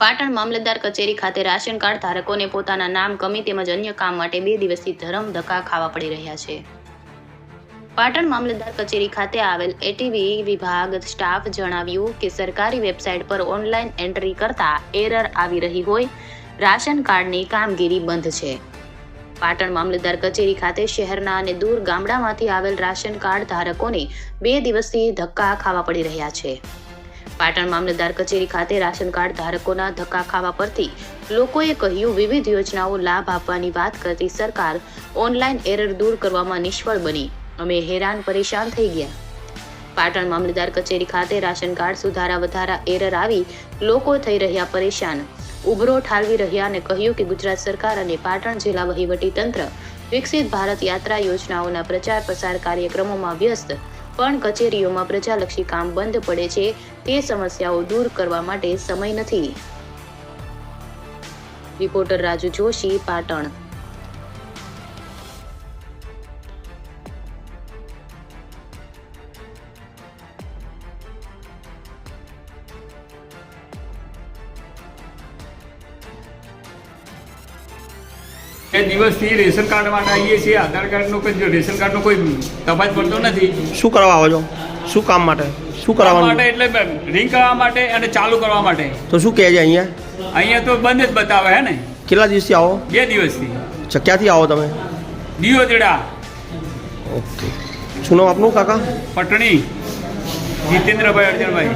પાટણ મામલતદાર કચેરી ખાતે ration card ધારકોને પોતાના નામ કમી તેમજ અન્ય કામ માટે 2 દિવસથી ધરમ ધક્કા ખાવા પડી રહ્યા છે। પાટણ મામલતદાર કચેરી ખાતે આવેલ એટીવી વિભાગ સ્ટાફ જણાવ્યું કે સરકારી વેબસાઇટ પર ઓનલાઈન એન્ટ્રી કરતા એરર આવી રહી હોય, રાશન કાર્ડની કામગીરી બંધ છે। પાટણ મામલતદાર કચેરી ખાતે શહેરના અને દૂર ગામડામાંથી આવેલ રાશન કાર્ડ ધારકોને 2 દિવસથી ધક્કા ખાવા પડી રહ્યા છે। પાટણ મામલતદાર કચેરી ખાતે રાશન કાર્ડ ધારકોના ધક્કા ખાવા પરથી લોકોએ કહ્યું, વિવિધ યોજનાઓ લાભ આપવાની વાત કરતી સરકાર ઓનલાઈન એરર દૂર કરવામાં નિષ્ફળ બની, અમે હેરાન પરેશાન થઈ ગયા। પાટણ મામલતદાર કચેરી ખાતે રાશન કાર્ડ સુધારા વધારા એરર આવી લોકો થઈ રહ્યા પરેશાન, ઉભરો ઠાલવી રહ્યા અને કહ્યું કે ગુજરાત સરકાર અને પાટણ જિલ્લા વહીવટી તંત્ર વિકસિત ભારત યાત્રા યોજનાઓના પ્રચાર પ્રસાર કાર્યક્રમોમાં વ્યસ્ત, પણ કચેરીઓમાં પ્રજાલક્ષી કામ બંધ પડે છે, તે સમસ્યાઓ દૂર કરવા માટે સમય નથી। રિપોર્ટર રાજુ જોશી, પાટણ। એ દિવસથી રેશન કાર્ડ માટે આવીએ છીએ। આધાર કાર્ડનો કોઈ રેશન કાર્ડનો કોઈ તપાસ પડતો નથી। શું કરવા આવો છો? શું કામ માટે? શું કરાવવાનું માટે? એટલે રિંગ કરવા માટે અને ચાલુ કરવા માટે। તો શું કહે છે અહીંયા? અહીંયા તો બંધ જ બતાવે હે ને। કેટલા દિવસથી આવો? 2 દિવસથી। અચ્છા, ક્યાંથી આવો તમે? દિયોદડા। ઓકે, શું નામ આપનું કાકા? પટણી જીતેન્દ્રભાઈ અર્જનભાઈ।